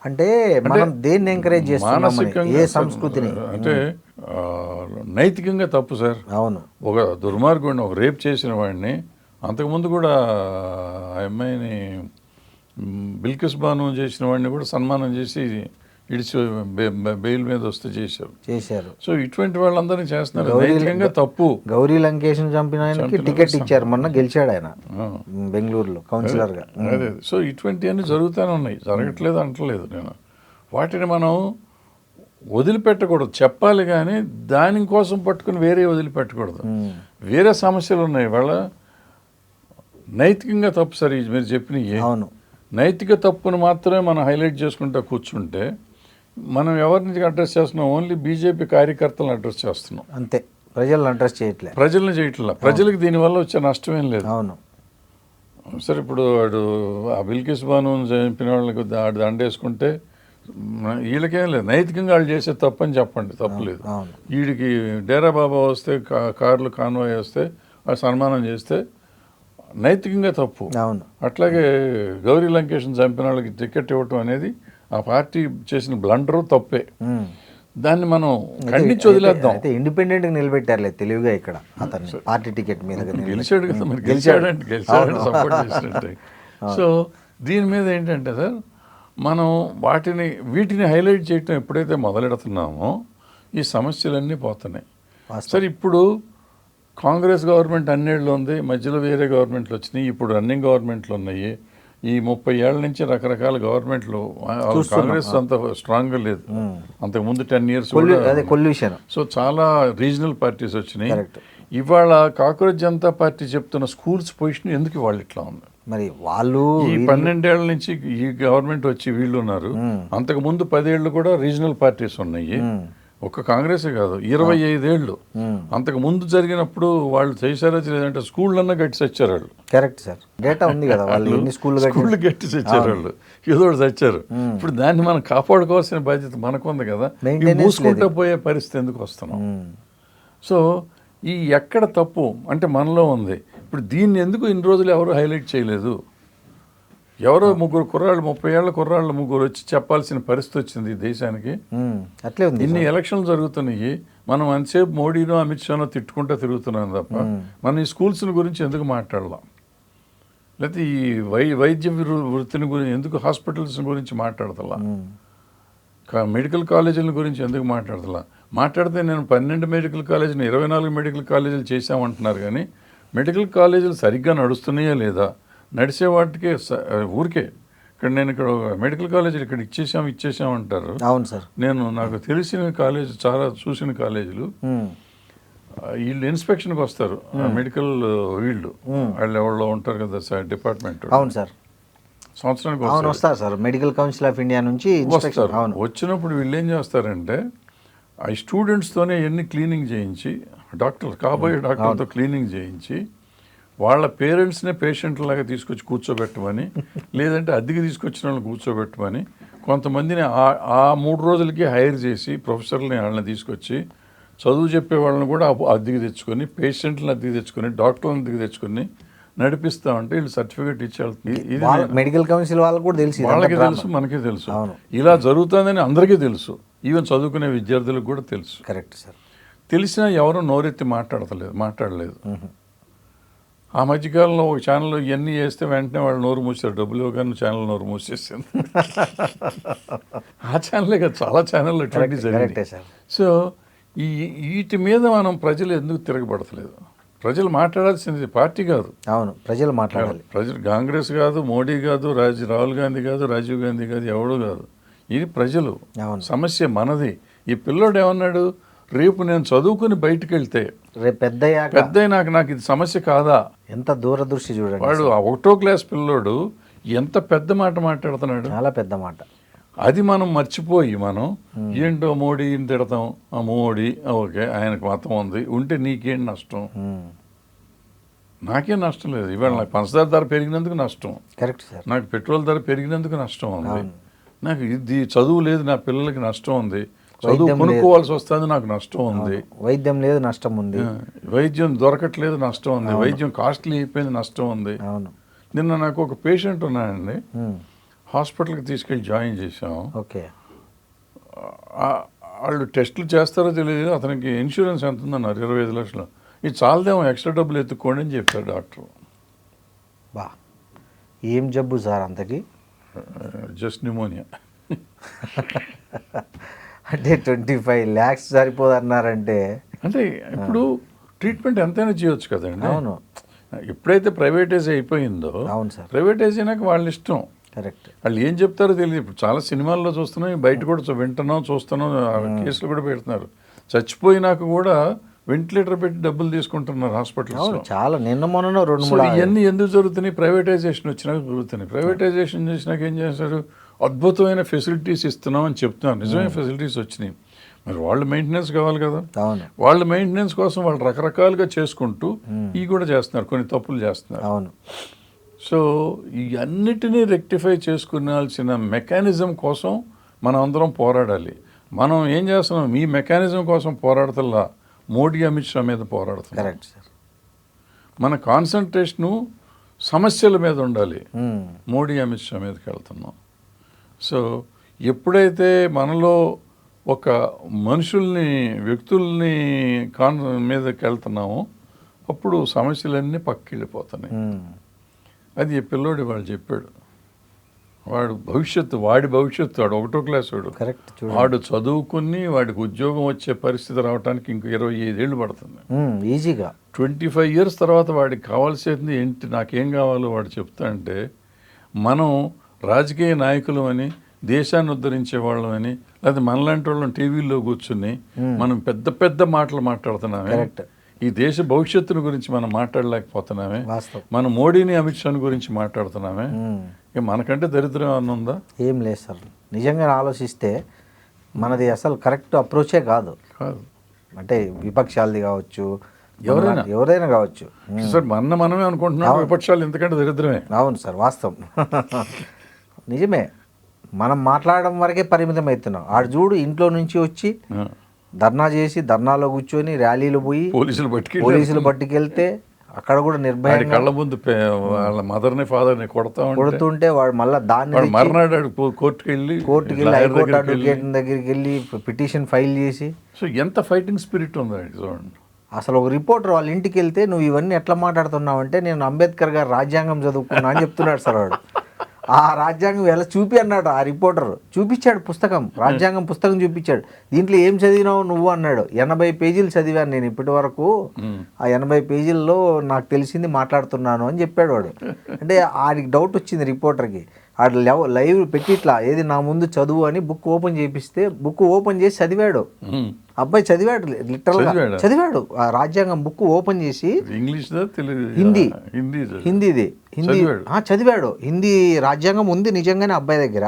Speaker 2: అంటే మనం దేన్ని ఎంకరేజ్ చేస్తున్నాం? మానసికంగా ఏ సంస్కృతిని?
Speaker 3: అంటే నైతికంగా తప్పు సార్.
Speaker 2: అవును. ఒక
Speaker 3: దుర్మార్గుడిని, ఒక రేప్ చేసిన వాడిని అంతకుముందు కూడా ఆ అమ్మాయిని బిల్కిస్ బాను చేసిన వాడిని కూడా సన్మానం చేసి ఇడిచి బెయిల్ మీద వస్తే చేశారు. సో ఇటువంటి వాళ్ళందరినీ చేస్తున్నారు, నైతికంగా తప్పు.
Speaker 2: గౌరీ లంకేష్ చంపిన ఆయనకి టికెట్ ఇచ్చారు, మొన్న గెలిచాడు ఆయన బెంగళూరులో కౌన్సిలర్ గా.
Speaker 3: అదే. సో ఇటువంటివన్నీ జరుగుతూనే ఉన్నాయి, జరగట్లేదు అంటలేదు నేను. వాటిని మనం వదిలిపెట్టకూడదు, చెప్పాలి కానీ దానికోసం పట్టుకుని వేరే వదిలిపెట్టకూడదు. వేరే సమస్యలు ఉన్నాయి వాళ్ళ. నైతికంగా తప్పు సరే మీరు చెప్పినవి.
Speaker 2: అవును.
Speaker 3: నైతిక తప్పును మాత్రమే మనం హైలైట్ చేసుకుంటూ కూర్చుంటే మనం ఎవరిని అడ్రస్ చేస్తున్నాం? ఓన్లీ బీజేపీ కార్యకర్తలను అడ్రస్ చేస్తున్నాం
Speaker 2: అంతే. ప్రజలను అడ్రస్ చేయట్లేదు.
Speaker 3: ప్రజలకు దీనివల్ల వచ్చే నష్టమేం లేదు.
Speaker 2: అవును.
Speaker 3: సరే ఇప్పుడు వాడు ఆ బిల్కిస్ బాను చంపిన వాళ్ళకి దండేసుకుంటే వీళ్ళకేం లేదు, నైతికంగా వాళ్ళు చేసే తప్పు అని చెప్పండి, తప్పులేదు. వీడికి డేరా బాబా వస్తే కార్లు కాన్వాయ్ వస్తే వాళ్ళు సన్మానం చేస్తే నైతికంగా తప్పు.
Speaker 2: అవును.
Speaker 3: అట్లాగే గౌరీ లంకేష్ని చంపిన వాళ్ళకి టికెట్ ఇవ్వటం అనేది ఆ పార్టీ చేసిన బ్లండరు తప్పే. దాన్ని మనం ఖండించి వదిలేద్దాం.
Speaker 2: అయితే ఇండిపెండెంట్ గా నిలబెట్టారులే తెలివిగా ఇక్కడ అతన్ని పార్టీ టికెట్ మీద.
Speaker 3: గెలిచాడు కదా మరి, గెలిచాడంటే సపోర్ట్ చేసినట్టే. సో దీని మీద ఏంటంటే సార్ మనం వీటిని హైలైట్ చేయటం ఎప్పుడైతే మొదలెడుతున్నామో ఈ సమస్యలన్నీ పోతున్నాయి. సరే ఇప్పుడు కాంగ్రెస్ గవర్నమెంట్ అన్నేళ్ళు ఉంది, మధ్యలో వేరే గవర్నమెంట్లు వచ్చినాయి, ఇప్పుడు రన్నింగ్ గవర్నమెంట్లు ఉన్నాయి. ఈ 30 ఏళ్ల నుంచి రకరకాల గవర్నమెంట్లు. కాంగ్రెస్ అంత స్ట్రాంగ్గా లేదు, అంతకుముందు 10 years. సో చాలా రీజనల్ పార్టీస్ వచ్చినాయి. ఇవాళ కాంగ్రెస్ జనతా పార్టీ చెప్తున్న స్కూల్స్ పొజిషన్ ఎందుకు వాళ్ళు ఇట్లా ఉంది?
Speaker 2: మరి వాళ్ళు
Speaker 3: ఈ 12 ఏళ్ల నుంచి ఈ గవర్నమెంట్ వచ్చి వీళ్ళు ఉన్నారు. అంతకుముందు 10 ఏళ్ళు కూడా రీజనల్ పార్టీస్ ఉన్నాయి. ఒక్క కాంగ్రెస్ కాదు, 25 ఏళ్ళు అంతకు ముందు జరిగినప్పుడు వాళ్ళు చేశారో లేదంటే స్కూళ్ళన్నా కట్టి చచ్చారు వాళ్ళు.
Speaker 2: కరెక్ట్ సార్, డేటా ఉంది కదా, వాళ్ళు స్కూళ్ళు
Speaker 3: కట్టి చచ్చారు వాళ్ళు, ఏదో చచ్చారు. ఇప్పుడు దాన్ని మనం కాపాడుకోవాల్సిన బాధ్యత మనకుంది కదా, మూసుకుంటూ పోయే పరిస్థితి ఎందుకు వస్తున్నాం? సో ఈ ఎక్కడ తప్పు అంటే మనలో ఉంది. ఇప్పుడు దీన్ని ఎందుకు ఇన్ని రోజులు ఎవరు హైలైట్ చేయలేదు? ఎవరో ముగ్గురు కుర్రాళ్ళు 30 ఏళ్ళ కుర్రాళ్ళు ముగ్గురు వచ్చి చెప్పాల్సిన పరిస్థితి వచ్చింది ఈ దేశానికి.
Speaker 2: అట్లే ఉంది.
Speaker 3: ఇన్ని ఎలక్షన్లు జరుగుతున్నాయి, మనం అంతసేపు మోడీనో అమిత్ షానో తిట్టుకుంటూ తిరుగుతున్నాం తప్ప మనం ఈ స్కూల్స్ గురించి ఎందుకు మాట్లాడలాం, లేకపోతే ఈ వైద్య వృత్తిని గురించి ఎందుకు, హాస్పిటల్స్ గురించి మాట్లాడతలా, మెడికల్ కాలేజీల గురించి ఎందుకు మాట్లాడతలా. మాట్లాడితే నేను 12 మెడికల్ కాలేజీలు 24 మెడికల్ కాలేజీలు చేసామంటున్నారు, కానీ మెడికల్ కాలేజీలు సరిగ్గా నడుస్తున్నాయా లేదా, నడిచే వాటికే ఊరికే ఇక్కడ మెడికల్ కాలేజీలు ఇక్కడ ఇచ్చేసాం అంటారు.
Speaker 2: అవును సార్.
Speaker 3: నాకు తెలిసిన కాలేజ్, చాలా చూసిన కాలేజీలు వీళ్ళు ఇన్స్పెక్షన్కి వస్తారు, మెడికల్ వాళ్ళు ఎవరో ఉంటారు కదా సార్ డిపార్ట్మెంట్.
Speaker 2: అవును సార్.
Speaker 3: సంవత్సరానికి
Speaker 2: వస్తారు sir, medical council of India నుంచి
Speaker 3: వస్తారు. వచ్చినప్పుడు వీళ్ళు ఏం చేస్తారంటే ఆ స్టూడెంట్స్తోనే ఎన్ని క్లీనింగ్ చేయించి, కాబోయే డాక్టర్తో క్లీనింగ్ చేయించి వాళ్ళ పేరెంట్స్నే పేషెంట్లాగా తీసుకొచ్చి కూర్చోబెట్టమని, లేదంటే అద్దెకి తీసుకొచ్చిన వాళ్ళని కూర్చోబెట్టమని, కొంతమందిని ఆ 3 రోజులకి హైర్ చేసి ప్రొఫెసర్ని వాళ్ళని తీసుకొచ్చి చదువు చెప్పే వాళ్ళని కూడా అద్దెకి తెచ్చుకొని, పేషెంట్లను అద్దెకి తెచ్చుకొని, డాక్టర్లను అద్దెకి తెచ్చుకొని నడిపిస్తామంటే వీళ్ళు సర్టిఫికేట్ ఇచ్చారు. ఇది
Speaker 2: మెడికల్ కౌన్సిల్ వాళ్ళకి కూడా తెలుసు,
Speaker 3: వాళ్ళకి తెలుసు, మనకే తెలుసు, ఇలా జరుగుతుందని అందరికీ తెలుసు, ఈవెన్ చదువుకునే విద్యార్థులకు కూడా తెలుసు.
Speaker 2: Correct sir.
Speaker 3: తెలిసినా ఎవరు నోరెత్తి మాట్లాడలేదు. ఆ మధ్యకాలంలో ఒక ఛానల్లో ఇవన్నీ చేస్తే వెంటనే వాళ్ళు నోరు మూసారు, డబ్బులు ఇవ్వగానే ఛానల్ నోరు మూసేసింది. ఆ ఛానలే కదా, చాలా ఛానళ్ళు అటువంటి జరిగింది. సో వీటి మీద మనం ప్రజలు ఎందుకు తిరగబడతలేదు? ప్రజలు మాట్లాడాల్సింది పార్టీ కాదు.
Speaker 2: అవును, ప్రజలు మాట్లాడాలి.
Speaker 3: ప్రజలు కాంగ్రెస్ కాదు, మోడీ కాదు, రాహుల్ గాంధీ కాదు, రాజీవ్ గాంధీ కాదు, ఎవడు కాదు, ఇది ప్రజలు. సమస్య మనది. ఈ పిల్లోడు ఏమన్నాడు, రేపు నేను చదువుకుని బయటకు వెళ్తే
Speaker 2: రేపు పెద్ద
Speaker 3: నాకు ఇది సమస్య కాదా?
Speaker 2: ఎంత దూరదృష్టి చూడండి.
Speaker 3: వాడు 1వ క్లాస్ పిల్లోడు ఎంత పెద్ద మాట మాట్లాడుతున్నాడు,
Speaker 2: చాలా పెద్ద మాట.
Speaker 3: అది మనం మర్చిపోయి మనం ఏంటో మోడీని తిడతాం. ఆ మోడీ ఓకే, ఆయనకు మతం ఉంది, ఉంటే నీకేం నష్టం? నాకేం నష్టం లేదు. ఇవాళ నాకు పంచదార ధర పెరిగినందుకు నష్టం,
Speaker 2: కరెక్ట్ సార్.
Speaker 3: నాకు పెట్రోల్ ధర పెరిగినందుకు నష్టం ఉంది, నాకు ఇది చదువు లేదు, నా పిల్లలకి నష్టం ఉంది, చదువు కొనుక్కోవాల్సి వస్తుంది, నాకు నష్టం ఉంది,
Speaker 2: వైద్యం లేదు, నష్టం ఉంది,
Speaker 3: వైద్యం దొరకట్లేదు, నష్టం ఉంది, వైద్యం కాస్ట్లీ అయిపోయింది, నష్టం ఉంది. నిన్న నాకు ఒక పేషెంట్ ఉన్నాడండి, హాస్పిటల్కి తీసుకెళ్ళి జాయిన్ చేసాం.
Speaker 2: ఓకే,
Speaker 3: వాళ్ళు టెస్టులు చేస్తారో తెలియదు, అతనికి ఇన్సూరెన్స్ ఎంత ఉందన్నారు, 25 లక్షలు. ఇది చాలదేమో, ఎక్స్ట్రా డబ్బులు ఎత్తుక్కోండి అని చెప్పారు డాక్టర్.
Speaker 2: బా, ఏం జబ్బు సార్ అంతకి?
Speaker 3: Just pneumonia.
Speaker 2: అంటే 25 lakhs సరిపోదన్నారంటే,
Speaker 3: అంటే ఇప్పుడు ట్రీట్మెంట్ ఎంతైనా చేయొచ్చు కదండి.
Speaker 2: అవును.
Speaker 3: ఎప్పుడైతే ప్రైవేటైజ్ అయిపోయిందో,
Speaker 2: అవును సార్,
Speaker 3: ప్రైవేటైజ్ అయినాక వాళ్ళ ఇష్టం.
Speaker 2: కరెక్ట్.
Speaker 3: వాళ్ళు ఏం చెప్తారో తెలియదు. ఇప్పుడు చాలా సినిమాల్లో చూస్తున్నాం, బయట కూడా వింటున్నాం, చూస్తున్నాం, కేసులు కూడా పెడుతున్నారు. చచ్చిపోయినాక కూడా వెంటిలేటర్ పెట్టి డబ్బులు తీసుకుంటున్నారు హాస్పిటల్స్.
Speaker 2: చాలా నిన్న మొన్న 2-3
Speaker 3: ఇవన్నీ ఎందుకు జరుగుతున్నాయి? ప్రైవేటైజేషన్ వచ్చినాక జరుగుతున్నాయి. ప్రైవేటైజేషన్ చేసినాక ఏం చేస్తారు, అద్భుతమైన ఫెసిలిటీస్ ఇస్తున్నాం అని చెప్తున్నారు, నిజమైన ఫెసిలిటీస్ వచ్చినాయి, మరి వాళ్ళు మెయింటెనెన్స్ కావాలి కదా. వాళ్ళ మెయింటెనెన్స్ కోసం వాళ్ళు రకరకాలుగా చేసుకుంటూ ఇవి కూడా చేస్తున్నారు, కొన్ని తప్పులు చేస్తున్నారు.
Speaker 2: అవును.
Speaker 3: సో ఈ అన్నిటినీ రెక్టిఫై చేసుకునాల్సిన మెకానిజం కోసం మనం అందరం పోరాడాలి. మనం ఏం చేస్తున్నాం, మీ మెకానిజం కోసం పోరాడతల్లా, మోడీ అమిత్ షా మీద పోరాడుతున్నాం.
Speaker 2: Correct sir.
Speaker 3: మన కాన్సన్ట్రేషను సమస్యల మీద ఉండాలి, మోడీ అమిత్ షా మీదకి వెళ్తున్నాం. సో ఎప్పుడైతే మనలో ఒక మనుషుల్ని, వ్యక్తుల్ని మీదకి వెళ్తున్నామో అప్పుడు సమస్యలన్నీ పక్కకి వెళ్ళిపోతున్నాయి. అది పిల్లోడు వాళ్ళు చెప్పాడు, వాడి భవిష్యత్తు వాడు 1వ క్లాస్ వాడు.
Speaker 2: కరెక్ట్.
Speaker 3: వాడు చదువుకుని వాడికి ఉద్యోగం వచ్చే పరిస్థితి రావడానికి ఇంకో 25 ఏళ్ళు పడుతుంది
Speaker 2: ఈజీగా.
Speaker 3: 25 years తర్వాత వాడికి కావాల్సింది ఏంటి, నాకేం కావాలో వాడు చెప్తా అంటే, మనం రాజకీయ నాయకులు అని, దేశాన్ని ఉద్ధరించే వాళ్ళం అని, లేకపోతే మనలాంటి వాళ్ళని టీవీల్లో కూర్చుని మనం పెద్ద పెద్ద మాటలు మాట్లాడుతున్నామే, ఈ దేశ భవిష్యత్తుని గురించి మనం మాట్లాడలేకపోతున్నామే, మనం మోడీని అమిత్ షాని గురించి మాట్లాడుతున్నామే, మనకంటే దరిద్రం ఏమన్నా ఉందా?
Speaker 2: ఏం లేదు సార్. నిజంగా ఆలోచిస్తే మనది అసలు కరెక్ట్ అప్రోచే కాదు. అంటే విపక్షాలది కావచ్చు, ఎవరైనా కావచ్చు
Speaker 3: సార్. మనమే అనుకుంటున్నాం విపక్షాలు ఎందుకంటే దరిద్రమే.
Speaker 2: అవును సార్, వాస్తవం. నిజమే. మనం మాట్లాడడం వరకే పరిమితం అవుతున్నాం. ఆడు చూడు, ఇంట్లో నుంచి వచ్చి ధర్నా చేసి, ధర్నాలో కూర్చొని ర్యాలీలు పోయి పోలీసులు పట్టుకెళ్తే అక్కడ కూడా
Speaker 3: వాడి
Speaker 2: నిర్భయంగా
Speaker 3: కళ్ళ ముందు వాళ్ళ మదర్ని ఫాదర్ని
Speaker 2: కొడుతుంటే వాడు మళ్ళీ దాన్ని
Speaker 3: మర్నాడు కోర్టుకి వెళ్ళి
Speaker 2: హైకోర్టు అడ్వకేట్ దగ్గరికి వెళ్ళి పిటిషన్ ఫైల్ చేసి.
Speaker 3: సో ఎంత ఫైటింగ్ స్పిరిట్ ఉంది చూడండి.
Speaker 2: అసలు ఒక రిపోర్టర్ వాళ్ళ ఇంటికి వెళ్తే నువ్వు ఇవన్నీ ఎట్లా మాట్లాడుతున్నావు అంటే నేను అంబేద్కర్ గారు రాజ్యాంగం చదువుకున్నా అని చెప్తున్నాడు సార్ వాడు. ఆ రాజ్యాంగం ఎలా చూపి అన్నాడు ఆ రిపోర్టర్. చూపించాడు పుస్తకం, రాజ్యాంగం పుస్తకం చూపించాడు. దీంట్లో ఏం చదివినావు నువ్వు అన్నాడు. 80 పేజీలు చదివాను నేను ఇప్పటి వరకు, ఆ 80 పేజీల్లో నాకు తెలిసింది మాట్లాడుతున్నాను అని చెప్పాడు వాడు. అంటే ఆడికి డౌట్ వచ్చింది రిపోర్టర్కి. ఆడు లైవ్ పెట్టి ఇట్లా ఏది నా ముందు చదువు అని బుక్ ఓపెన్ చేపిస్తే బుక్ ఓపెన్ చేసి చదివాడు. అబ్బాయి చదివాడు, లిటరల్గా చదివాడు. ఆ రాజ్యాంగం బుక్ ఓపెన్ చేసి
Speaker 3: ఇంగ్లీష్
Speaker 2: హిందీ చదివాడు. హిందీ రాజ్యాంగం ఉంది నిజంగానే అబ్బాయి దగ్గర.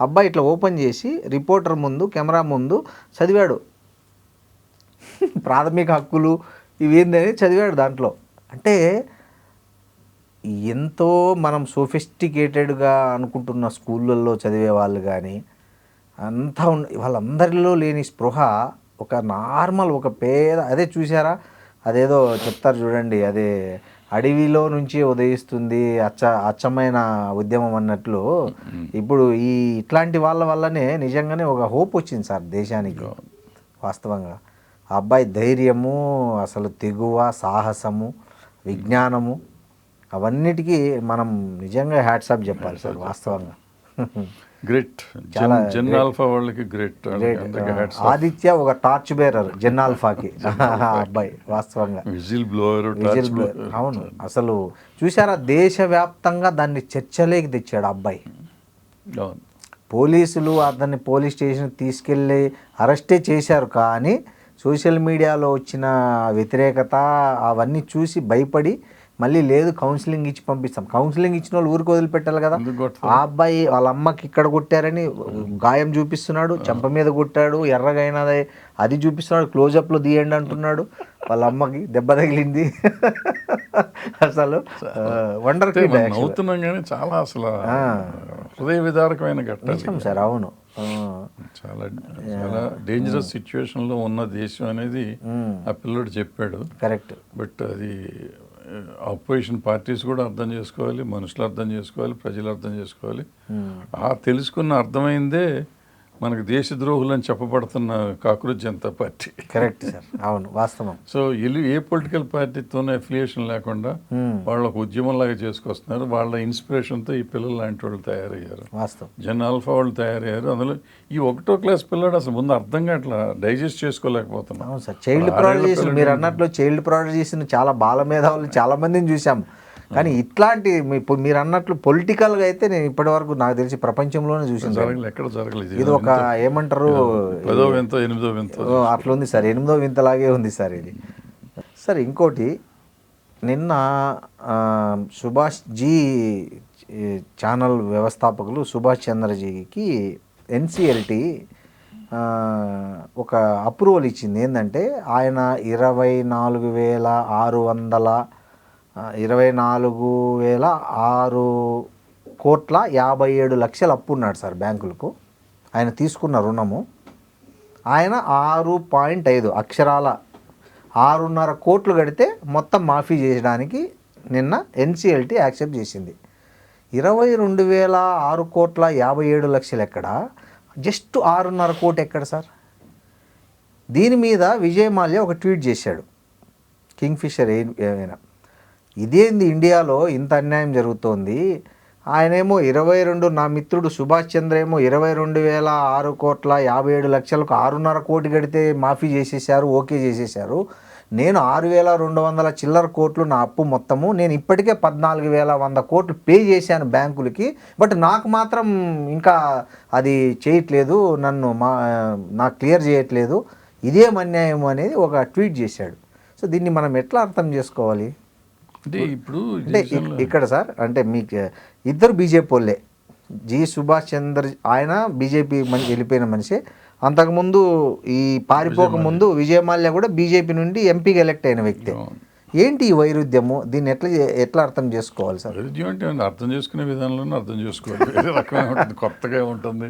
Speaker 2: అబ్బాయి ఇట్లా ఓపెన్ చేసి రిపోర్టర్ ముందు కెమెరా ముందు చదివాడు. ప్రాథమిక హక్కులు ఇవేందని చదివాడు దాంట్లో. అంటే ఎంతో మనం సోఫిస్టికేటెడ్గా అనుకుంటున్న స్కూళ్ళల్లో చదివే వాళ్ళు కానీ అంతా వాళ్ళందరిలో లేని స్పృహ ఒక నార్మల్ ఒక పేద అదే చూసారా, అదేదో చెప్తారు చూడండి, అదే అడవిలో నుంచి ఉదయిస్తుంది అచ్చమైన ఉద్యమం అన్నట్లు ఇప్పుడు ఇట్లాంటి వాళ్ళ వల్లనే నిజంగానే ఒక హోప్ వచ్చింది సార్ దేశానికి. వాస్తవంగా ఆ అబ్బాయి ధైర్యము, అసలు తెగువ, సాహసము, విజ్ఞానము అవన్నిటికీ మనం నిజంగా హ్యాట్సాప్ చెప్పాలి సార్ వాస్తవంగా.
Speaker 3: గ్రేట్. జెన్ ఆల్ఫా వాళ్ళకి గ్రేట్.
Speaker 2: ఆదిత్య ఒక టార్చ్ బేరర్ జెన్ ఆల్ఫాకి అబ్బాయి వాస్తవంగా.
Speaker 3: Whistle blower.
Speaker 2: అవును, అసలు చూసారా దేశవ్యాప్తంగా దాన్ని చర్చలోకి తెచ్చాడు అబ్బాయి. పోలీసులు అతన్ని పోలీస్ స్టేషన్ తీసుకెళ్ళి అరెస్టే చేశారు, కానీ సోషల్ మీడియాలో వచ్చిన వ్యతిరేకత అవన్నీ చూసి భయపడి మళ్ళీ లేదు కౌన్సిలింగ్ ఇచ్చి పంపిస్తాం. కౌన్సిలింగ్ ఇచ్చిన వాళ్ళు ఊరికి వదిలిపెట్టాలి కదా. ఆ అబ్బాయి వాళ్ళ అమ్మకి ఇక్కడ కొట్టారని గాయం చూపిస్తున్నాడు, చెంప మీద కొట్టాడు, ఎర్రగా అయినది అది చూపిస్తున్నాడు, క్లోజప్లో తీయండి అంటున్నాడు. వాళ్ళ అమ్మకి దెబ్బ తగిలింది. అసలు వండర్
Speaker 3: అవుతున్నాం కానీ చాలా అసలు హృదయ విదారకమైన ఘట్టం
Speaker 2: సార్. అవును,
Speaker 3: చాలా చాలా డేంజరస్ సిచ్యువేషన్లో ఉన్న దేశం అనేది ఆ పిల్లడు చెప్పాడు.
Speaker 2: కరెక్ట్.
Speaker 3: బట్ అది అపోజిషన్ పార్టీస్ కూడా అర్థం చేసుకోవాలి, మనుషులు అర్థం చేసుకోవాలి, ప్రజలు అర్థం చేసుకోవాలి. ఆ తెలుసుకున్న అర్థమైందే మనకు దేశద్రోహులు అని చెప్పబడుతున్న cockroach Janata party.
Speaker 2: Correct sir, అవును వాస్తవం.
Speaker 3: సో ఏ పొలిటికల్ పార్టీతోనే అఫిలియేషన్ లేకుండా వాళ్ళు ఒక ఉద్యమంలాగా చేసుకొస్తున్నారు. వాళ్ళ ఇన్స్పిరేషన్తో ఈ పిల్లలు లాంటి వాళ్ళు తయారయ్యారు.
Speaker 2: వాస్తవం.
Speaker 3: జన్ ఆల్ఫా వాళ్ళు తయారయ్యారు. అందులో ఈ 1వ క్లాస్ పిల్లడు అసలు ముందు అర్థంగా అట్లా డైజెస్ట్ చేసుకోలేకపోతున్నాం.
Speaker 2: అవును సార్. చైల్డ్ ప్రాడజీస్ మీరు అన్నట్లు చైల్డ్ ప్రాడజీస్ని చాలా బాల మేధావులు చాలా మందిని చూసాం, కానీ ఇట్లాంటి మీరు అన్నట్లు పొలిటికల్గా అయితే నేను ఇప్పటి వరకు నాకు తెలిసి ప్రపంచంలోనే చూసాను.
Speaker 3: ఎక్కడ జరగలేదు.
Speaker 2: ఇది ఒక ఏమంటారు
Speaker 3: 10వ వింత 8వ వింత
Speaker 2: అట్లా ఉంది సార్. 8వ వింతలాగే ఉంది సార్ ఇది. సార్ ఇంకోటి, నిన్న సుభాష్ జీ ఛానల్ వ్యవస్థాపకులు సుభాష్ చంద్రజీకి ఎన్సిఎల్టీ ఒక అప్రూవల్ ఇచ్చింది. ఏంటంటే ఆయన 24,657 అప్పు ఉన్నాడు సార్ బ్యాంకులకు. ఆయన తీసుకున్న రుణము ఆయన 6.5 అక్షరాల 6.5 కోట్లు కడితే మొత్తం మాఫీ చేయడానికి నిన్న ఎన్సిఎల్టీ యాక్సెప్ట్ చేసింది. 22,657 ఎక్కడ, జస్ట్ 6.5 కోట్లు ఎక్కడ సార్? దీని మీద విజయ్ మాల్యా ఒక ట్వీట్ చేశాడు, కింగ్ఫిషర్ ఏమైనా ఇదేంది ఇండియాలో ఇంత అన్యాయం జరుగుతోంది. ఆయనేమో 22, నా మిత్రుడు సుభాష్ చంద్ర ఏమో 22,657,00,000కు 6.5 కోటి కడితే మాఫీ చేసేసారు, ఓకే చేసేసారు. నేను 6,200 చిల్లర కోట్లు నా అప్పు మొత్తము, నేను ఇప్పటికే 14,100 కోట్లు పే చేశాను బ్యాంకులకి, బట్ నాకు మాత్రం ఇంకా అది చేయట్లేదు, నాకు క్లియర్ చేయట్లేదు, ఇదేం అన్యాయం అనేది ఒక ట్వీట్ చేశాడు. సో దీన్ని మనం ఎట్లా అర్థం చేసుకోవాలి
Speaker 3: అంటే ఇప్పుడు
Speaker 2: అంటే ఇక్కడ సార్, అంటే మీకు ఇద్దరు బీజేపీ వాళ్ళే, జి సుభాష్ చంద్ర ఆయన బీజేపీ వెళ్ళిపోయిన మనిషి, అంతకుముందు ఈ పారిపోక ముందు విజయ్ మాల్యా కూడా బీజేపీ నుండి ఎంపీగా ఎలక్ట్ అయిన వ్యక్తి. ఏంటి ఈ వైరుధ్యము, దీన్ని ఎట్లా అర్థం చేసుకోవాలి సార్?
Speaker 3: వైరుధ్యం అంటే అర్థం చేసుకునే విధానంలోనే అర్థం చేసుకోవాలి. వేరే రకమే ఉంటుంది, కొత్తగా ఉంటుంది.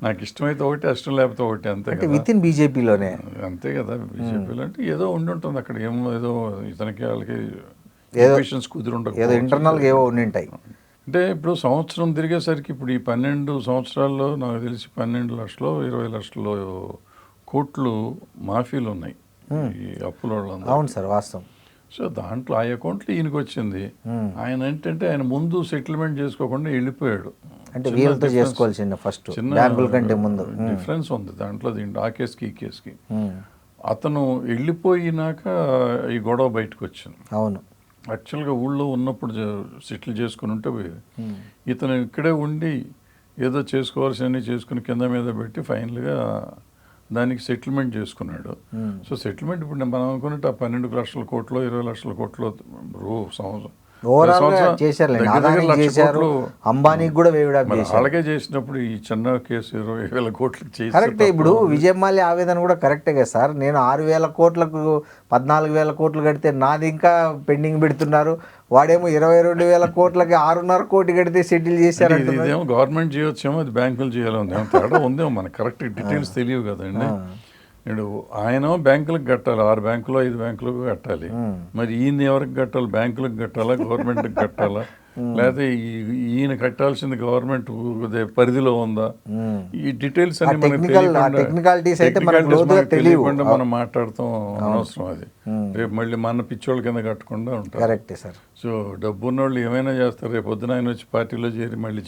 Speaker 3: నాకు ఇష్టమైతే ఒకటి, ఇష్టం లేకపోతే ఒకటి, అంతే కదా.
Speaker 2: విత్ ఇన్ బీజేపీలోనే
Speaker 3: అంతే కదా. బీజేపీలో అంటే ఏదో ఉండి ఉంటుంది అక్కడ, ఏదో ఇతనికి వాళ్ళకి ఈక్వేషన్స్ కుదిరుండవు.
Speaker 2: ఏదో ఇంటర్నల్గా ఏవో ఉండింటాయి.
Speaker 3: అంటే ఇప్పుడు సంవత్సరం తిరిగేసరికి ఇప్పుడు ఈ 12 సంవత్సరాల్లో నాకు తెలిసి 12 లక్షలు 20 లక్షలు కోట్లు మాఫీలు ఉన్నాయి ఈ అప్పుల వాళ్ళందరూ.
Speaker 2: అవును సార్, వాస్తవం.
Speaker 3: సో దాంట్లో ఆ అకౌంట్లో ఈయనకి వచ్చింది. ఆయన ఏంటంటే ఆయన ముందు సెటిల్మెంట్ చేసుకోకుండా వెళ్ళిపోయాడు.
Speaker 2: అంటే వీళ్ళతో చేసుకోవాల్సింది ఫస్ట్, బ్యాంకుల కంటే ముందు
Speaker 3: డిఫరెన్స్ ఉంది దాంట్లో, ఆ కేసుకి ఈ కేసుకి. అతను వెళ్ళిపోయినాక ఈ గొడవ బయటకు వచ్చింది.
Speaker 2: అవును.
Speaker 3: యాక్చువల్గా ఊళ్ళో ఉన్నప్పుడు సెటిల్ చేసుకుని ఉంటే పోయేది. ఇతను ఇక్కడే ఉండి ఏదో చేసుకోవాల్సినవి చేసుకుని కింద మీద పెట్టి ఫైనల్గా దానికి సెటిల్మెంట్ చేసుకున్నాడు. సో సెటిల్మెంట్ ఇప్పుడు మనం అనుకున్నట్టు ఆ 12 లక్షల కోట్లు 20 లక్షల కోట్లు సంవత్సరం
Speaker 2: అంబానీకి కూడా
Speaker 3: అలాగే చేసినప్పుడు ఈ చిన్న కేసు 20,000 కోట్లకు చేసి
Speaker 2: కరెక్టే. ఇప్పుడు విజయ్ మాల్యా ఆవేదన కూడా కరెక్టే కదా సార్. నేను 6,000 కోట్లకు 14,000 కోట్లు కడితే నాది ఇంకా పెండింగ్ పెడుతున్నారు, వాడేమో 22,000 కోట్లకి 6.5 కోటి కడితే సెటిల్ చేశారు.
Speaker 3: ఇదేమో గవర్నమెంట్ చేయొచ్చేమో, అది బ్యాంకులు చేయాలి ఉందేమో, తేడా ఉందేమో, మనకు కరెక్ట్ డీటెయిల్స్ తెలియవు కదండి. ఇప్పుడు ఆయన బ్యాంకులకు కట్టాలి, 6 బ్యాంకులు 5 బ్యాంకులకు కట్టాలి. మరి ఈయన ఎవరికి కట్టాలి? బ్యాంకులకు కట్టాలా, గవర్నమెంట్కి కట్టాలా, లేకపోతే ఈయన కట్టాల్సింది గవర్నమెంట్ పరిధిలో ఉందా? ఈ డీటెయిల్స్ అన్ని తెలియకుండా మనం మాట్లాడతాం అనవసరం. అది రేపు మళ్ళీ మన పిచ్చోళ్ళ కింద కట్టకుండా ఉంటారు. సో డబ్బున్న వాళ్ళు ఏమైనా చేస్తారు. రేపు పొద్దున ఆయన వచ్చి పార్టీలో చేరి మళ్ళీ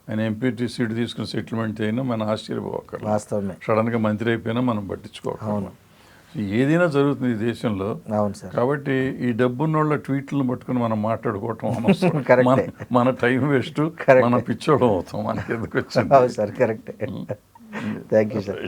Speaker 3: ఆయన ఎంపీటీ సీట్ తీసుకుని సెటిల్మెంట్ అయినా మనం ఆశ్చర్యపోవాలి. సడన్గా మంత్రి అయిపోయినా మనం పట్టించుకోవాలి. ఏదైనా జరుగుతుంది ఈ దేశంలో. కాబట్టి ఈ డబ్బున్నోళ్ళ ట్వీట్లను పట్టుకుని మనం మాట్లాడుకోవటం మన టైం వేస్ట్, మన పిచ్చోళ్ళం అవుతాం. మనకి ఎందుకు వచ్చింది?
Speaker 2: కరెక్ట్. Thank you sir.